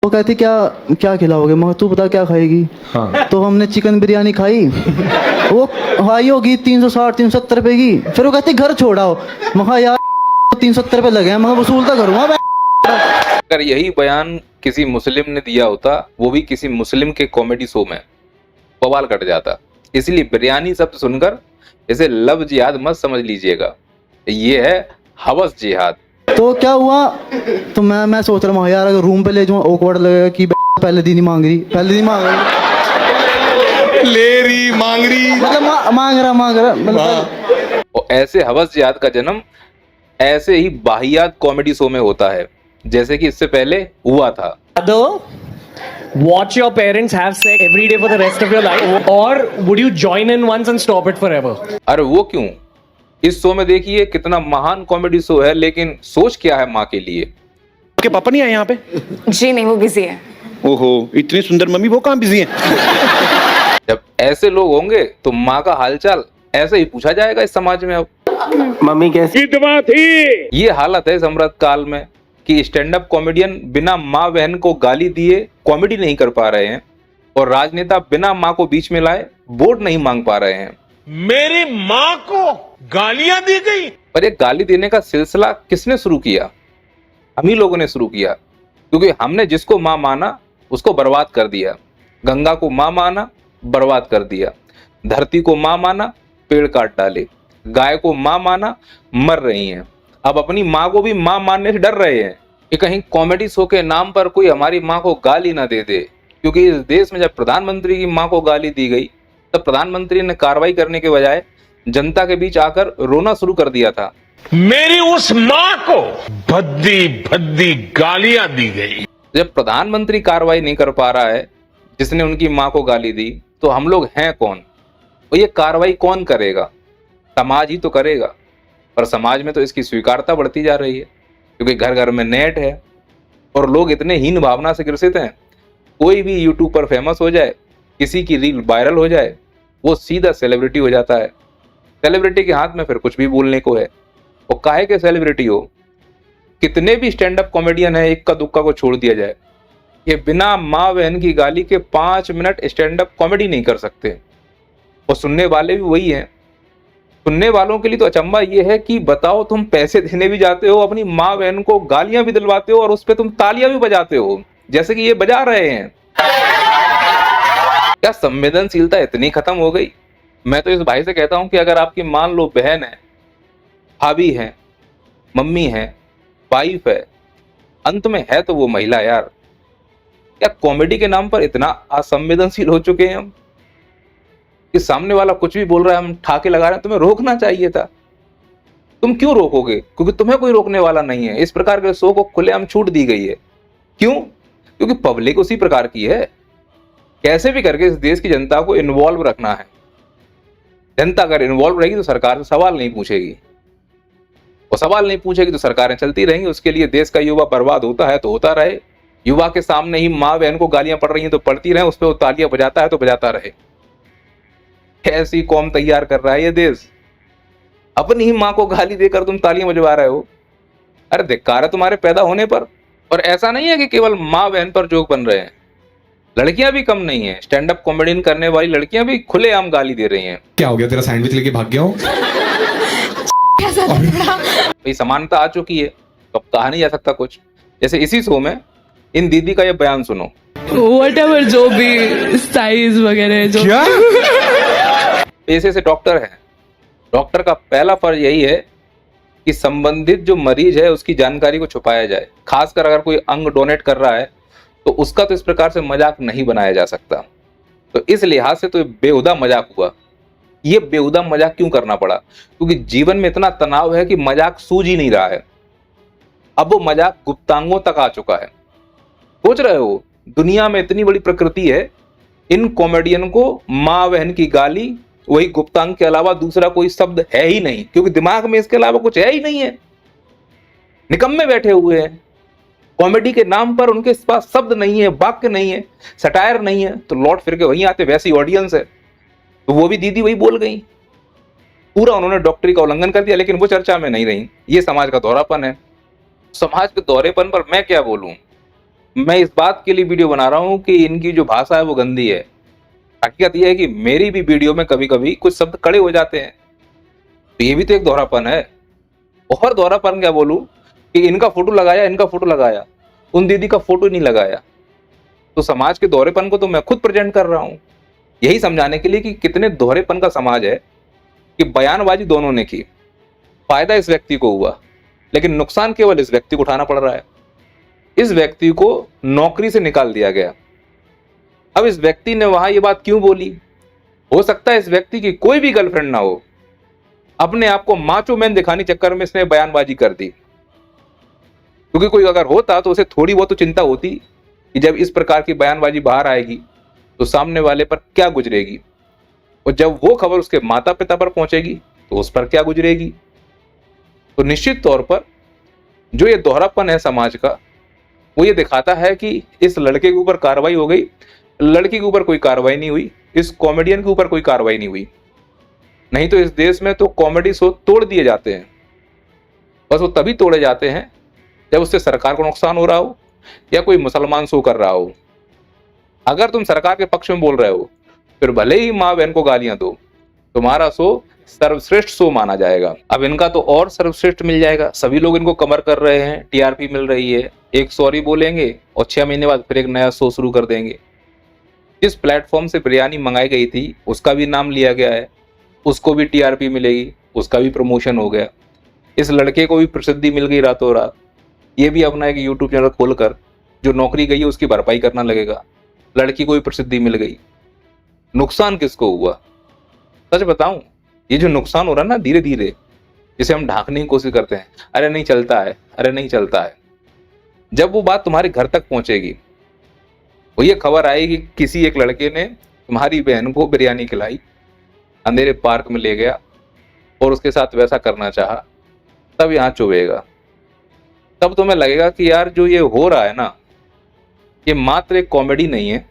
वो कहती क्या क्या खिलाओगे, मगर तू बता क्या खाएगी। हाँ। तो हमने चिकन बिरयानी खाई, वो हाई होगी 360 370 रुपए की। फिर वो कहती घर छोड़ाओ, मगर यार 370 रुपए लगे हैं, मगर वसूलता करूँगा। अगर यही बयान किसी मुस्लिम ने दिया होता, वो भी किसी मुस्लिम के कॉमेडी शो में, बवाल कट जाता। इसलिए बिरयानी शब्द सुनकर इसे लव जिहाद मत समझ लीजिएगा, ये है हवस जिहाद। तो क्या हुआ, तो मैं सोच रहा हूँ यार अगर रूम पे ले जाऊँ ऑकवर्ड लगेगा कि पहले दिन ही मांग रही, पहले दिन मांग रही, ले रही मांग रही, मतलब मांग रहा मतलब। और ऐसे हवस जिहाद का जन्म ऐसे ही वाहियात कॉमेडी शो में होता है, जैसे कि इससे पहले हुआ था। Watch your parents have sex every day for the rest of your life, or would you join in once and stop it forever? अरे वो क्यों, इस शो में देखिए कितना महान कॉमेडी शो है, लेकिन सोच क्या है माँ के लिए। आपके पापा नहीं आए यहाँ पे? जी नहीं, वो बिजी है। ओहो, इतनी सुंदर मम्मी, वो कहाँ बिजी है? जब ऐसे लोग होंगे तो माँ का हालचाल ऐसे ही पूछा जाएगा इस समाज में। अब मम्मी कैसी थी? ये हालत है इस अमृत काल में कि स्टैंड अप कॉमेडियन बिना माँ बहन को गाली दिए कॉमेडी नहीं कर पा रहे हैं, और राजनेता बिना माँ को बीच में लाए वोट नहीं मांग पा रहे हैं। मेरी माँ को गालियां दी गई। पर ये गाली देने का सिलसिला किसने शुरू किया? हम ही लोगों ने शुरू किया, क्योंकि हमने जिसको माँ माना उसको बर्बाद कर दिया। गंगा को माँ माना, बर्बाद कर दिया। धरती को माँ माना, पेड़ काट डाले। गाय को माँ माना, मर रही हैं। अब अपनी माँ को भी माँ मानने से डर रहे हैं कि कहीं कॉमेडी शो के नाम पर कोई हमारी माँ को गाली ना दे दे। क्योंकि इस देश में जब प्रधानमंत्री की माँ को गाली दी गई, तब प्रधानमंत्री ने कार्रवाई करने के बजाय जनता के बीच आकर रोना शुरू कर दिया था। मेरी उस माँ को भद्दी भद्दी गालियां दी गई। जब प्रधानमंत्री कार्रवाई नहीं कर पा रहा है जिसने उनकी माँ को गाली दी, तो हम लोग हैं कौन? और ये कार्रवाई कौन करेगा? समाज ही तो करेगा। पर समाज में तो इसकी स्वीकारता बढ़ती जा रही है, क्योंकि घर घर में नेट है और लोग इतने हीन भावना से ग्रसित हैं। कोई भी यूट्यूब पर फेमस हो जाए, किसी की रील वायरल हो जाए, वो सीधा सेलिब्रिटी हो जाता है। सेलिब्रिटी के हाथ में फिर कुछ भी बोलने को है। वो काहे के सेलिब्रिटी हो? कितने भी स्टैंड अप कॉमेडियन है, इक्का दुक्का को छोड़ दिया जाए, ये बिना माँ बहन की गाली के 5 मिनट स्टैंड अप कॉमेडी नहीं कर सकते। और सुनने वाले भी वही हैं। सुनने वालों के लिए तो अचंभा ये है कि बताओ, तुम पैसे देने भी जाते हो, अपनी माँ बहन को गालियां भी दिलवाते हो, और उस पर तुम तालियां भी बजाते हो, जैसे कि ये बजा रहे हैं। क्या संवेदनशीलता इतनी खत्म हो गई? मैं तो इस भाई से कहता हूं कि अगर आपकी मान लो बहन है, भाभी है, मम्मी है, वाइफ है, अंत में है तो वो महिला यार। क्या कॉमेडी के नाम पर इतना असंवेदनशील हो चुके हैं हम कि सामने वाला कुछ भी बोल रहा है हम ठाके लगा रहे हैं? तुम्हें रोकना चाहिए था। तुम क्यों रोकोगे? क्योंकि तुम्हें कोई रोकने वाला नहीं है। इस प्रकार के शो को खुलेआम छूट दी गई है। क्यों? क्योंकि पब्लिक उसी प्रकार की है। कैसे भी करके इस देश की जनता को इन्वॉल्व रखना है। जनता अगर इन्वॉल्व रहेगी तो सरकार से सवाल नहीं पूछेगी, और सवाल नहीं पूछेगी तो सरकारें चलती रहेंगी। उसके लिए देश का युवा बर्बाद होता है तो होता रहे। युवा के सामने ही माँ बहन को गालियां पड़ रही हैं तो पड़ती रहे, उस पर वो तालियां बजाता है तो बजाता रहे। ऐसी कौम तैयार कर रहा है ये देश। अपनी ही माँ को गाली देकर तुम तालियां बजवा रहे हो। अरे धिक्कार है तुम्हारे पैदा होने पर। और ऐसा नहीं है कि केवल माँ बहन पर जोक बन रहे हैं, लड़कियां भी कम नहीं है। स्टैंड अप कॉमेडियन करने वाली लड़कियां भी खुलेआम गाली दे रही हैं। क्या हो गया, तेरा सैंडविच लेके भाग गया हूँ? भाई समानता आ चुकी है, तो अब कहा नहीं जा सकता कुछ। जैसे इसी शो में इन दीदी का ये बयान सुनो। Whatever, जो भी साइज वगैरह जो क्या? पेशे से डॉक्टर है। डॉक्टर का पहला फर्ज यही है कि संबंधित जो मरीज है उसकी जानकारी को छुपाया जाए। खासकर अगर कोई अंग डोनेट कर रहा है तो उसका तो इस प्रकार से मजाक नहीं बनाया जा सकता। तो इस लिहाज से तो ये बेहुदा मजाक हुआ। ये बेहुदा मजाक क्यों करना पड़ा? क्योंकि जीवन में इतना तनाव है कि मजाक सूझ ही नहीं रहा है। अब वो मजाक गुप्तांगों तक आ चुका है। सोच रहे हो, दुनिया में इतनी बड़ी प्रकृति है, इन कॉमेडियन को माँ बहन की गाली, वही गुप्तांग के अलावा दूसरा कोई शब्द है ही नहीं, क्योंकि दिमाग में इसके अलावा कुछ है ही नहीं है। निकम्मे बैठे हुए हैं। कॉमेडी के नाम पर उनके पास शब्द नहीं है, वाक्य नहीं है, सटायर नहीं है, तो लौट फिर के वहीं आते। वैसी ऑडियंस है तो वो भी दीदी वही बोल गई। पूरा उन्होंने डॉक्टरी का उल्लंघन कर दिया, लेकिन वो चर्चा में नहीं रही। ये समाज का दोहरापन है। समाज के दोहरेपन पर मैं क्या बोलूं? मैं इस बात के लिए वीडियो बना रहा हूं कि इनकी जो भाषा है वो गंदी है। हकीकत यह है कि मेरी भी वीडियो में कभी कभी कुछ शब्द कड़े हो जाते हैं, तो ये भी तो एक दोहरापन है। और दोहरापन क्या बोलूं कि इनका फोटो लगाया, उन दीदी का फोटो नहीं लगाया। तो समाज के दोहरेपन को तो मैं खुद प्रेजेंट कर रहा हूं, यही समझाने के लिए कि कितने दोहरेपन का समाज है कि बयानबाजी दोनों ने की, फायदा इस व्यक्ति को हुआ लेकिन नुकसान केवल इस व्यक्ति को उठाना पड़ रहा है। इस व्यक्ति को नौकरी से निकाल दिया गया। अब इस व्यक्ति ने वहां ये बात क्यों बोली? हो सकता है इस व्यक्ति की कोई भी गर्लफ्रेंड ना हो, अपने आप को माचो मैन दिखाने चक्कर में इसने बयानबाजी कर दी। क्योंकि कोई अगर होता तो उसे थोड़ी बहुत तो चिंता होती कि जब इस प्रकार की बयानबाजी बाहर आएगी तो सामने वाले पर क्या गुजरेगी, और जब वो खबर उसके माता पिता पर पहुंचेगी तो उस पर क्या गुजरेगी। तो निश्चित तौर पर जो ये दोहरापन है समाज का, वो ये दिखाता है कि इस लड़के के ऊपर कार्रवाई हो गई, लड़की के ऊपर कोई कार्रवाई नहीं हुई, इस कॉमेडियन के ऊपर कोई कार्रवाई नहीं हुई। नहीं तो इस देश में तो कॉमेडी शो तोड़ दिए जाते हैं, बस वो तभी तोड़े जाते हैं जब उससे सरकार को नुकसान हो रहा हो या कोई मुसलमान शो कर रहा हो। अगर तुम सरकार के पक्ष में बोल रहे हो फिर भले ही माँ बहन को गालियां दो, तुम्हारा शो सर्वश्रेष्ठ शो माना जाएगा। अब इनका तो और सर्वश्रेष्ठ मिल जाएगा, सभी लोग इनको कमर कर रहे हैं, टीआरपी मिल रही है, एक सॉरी बोलेंगे और 6 महीने बाद फिर एक नया शो शुरू कर देंगे। जिस प्लेटफॉर्म से बिरयानी मंगाई गई थी उसका भी नाम लिया गया है, उसको भी टीआरपी मिलेगी, उसका भी प्रमोशन हो गया। इस लड़के को भी प्रसिद्धि मिल गई रातों रात, ये भी अपना एक यूट्यूब चैनल खोलकर जो नौकरी गई है उसकी भरपाई करना लगेगा। लड़की को भी प्रसिद्धि मिल गई। नुकसान किसको हुआ? सच बताऊं, ये जो नुकसान हो रहा है ना धीरे धीरे, जिसे हम ढांकने की कोशिश करते हैं, अरे नहीं चलता है, अरे नहीं चलता है, जब वो बात तुम्हारे घर तक पहुंचेगी, वो ये खबर आएगी कि किसी एक लड़के ने तुम्हारी बहन को बिरयानी खिलाई, अंधेरे पार्क में ले गया और उसके साथ वैसा करना चाहा, तब यहाँ चुभेगा। तब तुम्हें लगेगा कि यार जो ये हो रहा है ना, ये मात्र एक कॉमेडी नहीं है,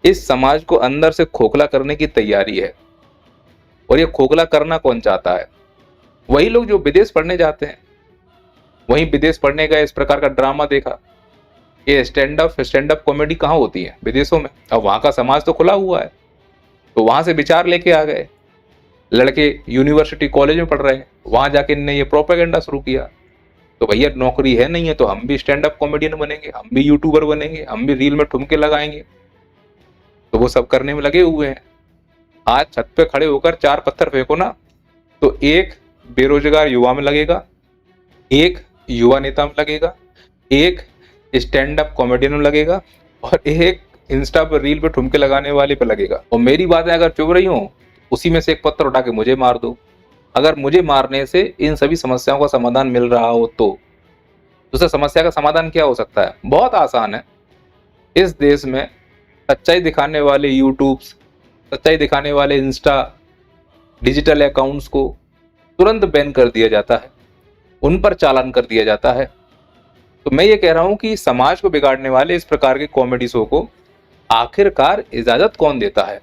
इस समाज को अंदर से खोखला करने की तैयारी है। और ये खोखला करना कौन चाहता है? वही लोग जो विदेश पढ़ने जाते हैं। वहीं विदेश पढ़ने का इस प्रकार का ड्रामा देखा। ये स्टैंड अप कॉमेडी कहाँ होती है? विदेशों में। अब वहां का समाज तो खुला हुआ है, तो वहां से विचार लेके आ गए। लड़के यूनिवर्सिटी कॉलेज में पढ़ रहे हैं, वहां जाके इन्होंने ये प्रोपेगेंडा शुरू किया, तो भैया नौकरी है नहीं है तो हम भी स्टैंड अप कॉमेडियन बनेंगे, हम भी यूट्यूबर बनेंगे, हम भी रील में ठुमके लगाएंगे। तो वो सब करने में लगे हुए हैं। आज छत पे खड़े होकर 4 पत्थर फेंको ना, तो एक बेरोजगार युवा में लगेगा, एक युवा नेता में लगेगा, एक स्टैंड अप कॉमेडियन में लगेगा और एक इंस्टा पर रील पे ठुमके लगाने वाले पे लगेगा। और मेरी बातें अगर चुभ रही हो, उसी में से एक पत्थर उठा के मुझे मार दो। अगर मुझे मारने से इन सभी समस्याओं का समाधान मिल रहा हो तो दूसरा समस्या का समाधान क्या हो सकता है? बहुत आसान है। इस देश में सच्चाई दिखाने वाले यूट्यूब्स, सच्चाई दिखाने वाले इंस्टा, डिजिटल अकाउंट्स को तुरंत बैन कर दिया जाता है, उन पर चालान कर दिया जाता है। तो मैं ये कह रहा हूं कि समाज को बिगाड़ने वाले इस प्रकार के कॉमेडी शो को आखिरकार इजाजत कौन देता है?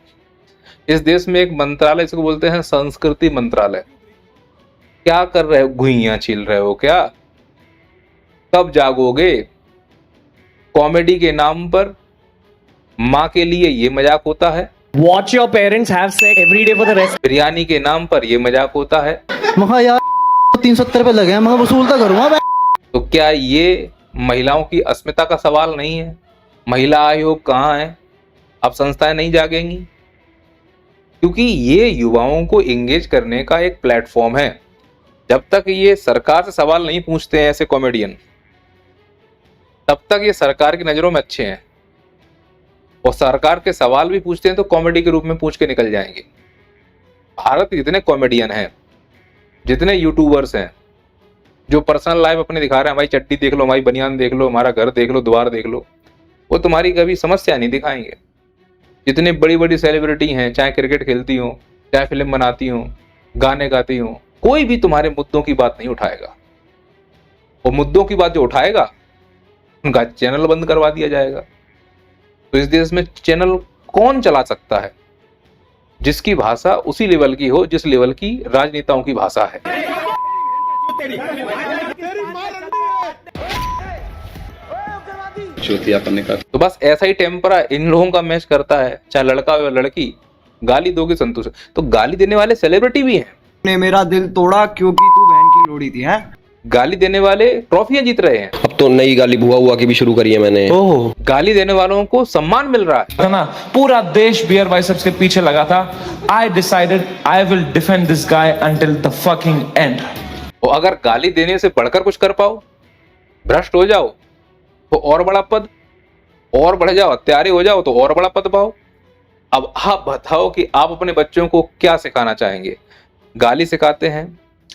इस देश में एक मंत्रालय, इसको बोलते हैं संस्कृति मंत्रालय। क्या कर रहे हो? घुइयां छील रहे हो क्या? कब जागोगे? कॉमेडी के नाम पर माँ के लिए ये मजाक होता है, Watch your parents have sex every day for the rest. Biryani के नाम पर ये मजाक होता है। महा यार 370 रुपए लगे हैं, मैं वसूलता करूंगा। तो क्या ये महिलाओं की अस्मिता का सवाल नहीं है? महिला आयोग कहाँ है? अब संस्थाएं नहीं जागेंगी? क्योंकि ये युवाओं को एंगेज करने का एक प्लेटफॉर्म है। जब तक ये सरकार से सवाल नहीं पूछते हैं ऐसे कॉमेडियन, तब तक ये सरकार की नजरों में अच्छे हैं, और सरकार के सवाल भी पूछते हैं तो कॉमेडी के रूप में पूछ के निकल जाएंगे। भारत के जितने कॉमेडियन हैं, जितने यूट्यूबर्स हैं जो पर्सनल लाइफ अपने दिखा रहे हैं, हमारी चट्टी देख लो, हमारी बनियान देख लो, हमारा घर देख लो, द्वार देख लो, वो तुम्हारी कभी समस्या नहीं दिखाएंगे। जितने बड़ी बड़ी सेलिब्रिटी हैं, चाहे क्रिकेट खेलती हो, चाहे फिल्म बनाती हो, गाने गाती हो, कोई भी तुम्हारे मुद्दों की बात नहीं उठाएगा। और मुद्दों की बात जो उठाएगा उनका चैनल बंद करवा दिया जाएगा। तो इस देश में चैनल कौन चला सकता है? जिसकी भाषा उसी लेवल की हो जिस लेवल की राजनेताओं की भाषा है। चौथियापन का। तो बस ऐसा ही टेम्परा इन लोगों का मैच करता है, चाहे लड़का हो या लड़की, गाली दोगे संतुष्ट। तो गाली देने वाले सेलिब्रिटी भी हैं। ने मेरा दिल तोड़ा क्योंकि तू बहन की लोड़ी थी, हैं? गाली देने वाले ट्रॉफियां जीत रहे हैं। अब तो नई गाली भुआ हुआ की भी शुरू करी है मैंने। गाली देने वालों को सम्मान मिल रहा है ना। पूरा देश बियर बाइसेप्स के पीछे लगा था। I decided I will defend this guy until the fucking and. तो अगर गाली देने से बढ़कर कुछ कर पाओ, भ्रष्ट हो जाओ तो और बड़ा पद, और बढ़ जाओ, हत्यारे हो जाओ तो और बड़ा पद पाओ। अब आप बताओ कि आप अपने बच्चों को क्या सिखाना चाहेंगे? गाली सिखाते हैं,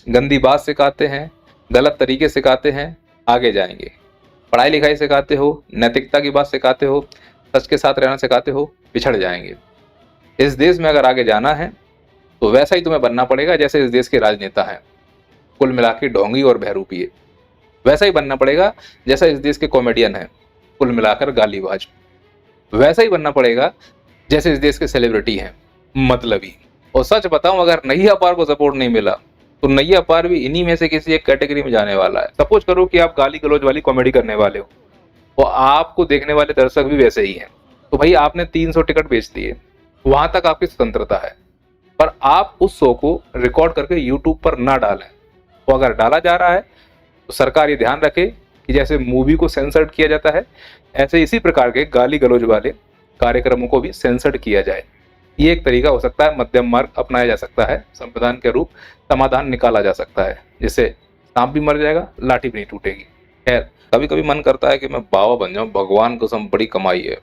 गंदी बात सिखाते हैं, गलत तरीके सिखाते हैं, आगे जाएंगे। पढ़ाई लिखाई सिखाते हो, नैतिकता की बात सिखाते हो, सच के साथ रहना सिखाते हो, पिछड़ जाएंगे। इस देश में अगर आगे जाना है तो वैसा ही तुम्हें बनना पड़ेगा जैसे इस देश के राजनेता हैं, कुल मिला के ढोंगी और बहरूपी। वैसा ही बनना पड़ेगा जैसा इस देश के कॉमेडियन हैं, कुल मिलाकर गालीबाज। वैसा ही बनना पड़ेगा जैसे इस देश के सेलिब्रिटी हैं, मतलबी। और सच बताऊं, अगर नैया पार को सपोर्ट नहीं मिला तो नैया पार भी इन्हीं में से किसी एक कैटेगरी में जाने वाला है। सपोज करो कि आप गाली गलौज वाली कॉमेडी करने वाले हो और आपको देखने वाले दर्शक भी वैसे ही हैं, तो भाई आपने 300 टिकट बेच दिए, वहां तक आपकी स्वतंत्रता है, पर आप उस शो को रिकॉर्ड करके यूट्यूब पर ना डालें। तो अगर डाला जा रहा है तो सरकार ये ध्यान रखे कि जैसे मूवी को सेंसर्ड किया जाता है, ऐसे इसी प्रकार के गाली गलौज वाले कार्यक्रमों को भी सेंसर्ड किया जाए। ये एक तरीका हो सकता है, मध्यम मार्ग अपनाया जा सकता है, संविधान के रूप समाधान निकाला जा सकता है, जिससे सांप भी मर जाएगा, लाठी भी नहीं टूटेगी। खैर, कभी कभी मन करता है कि मैं बाबा बन जाऊं, भगवान कसम बड़ी कमाई है।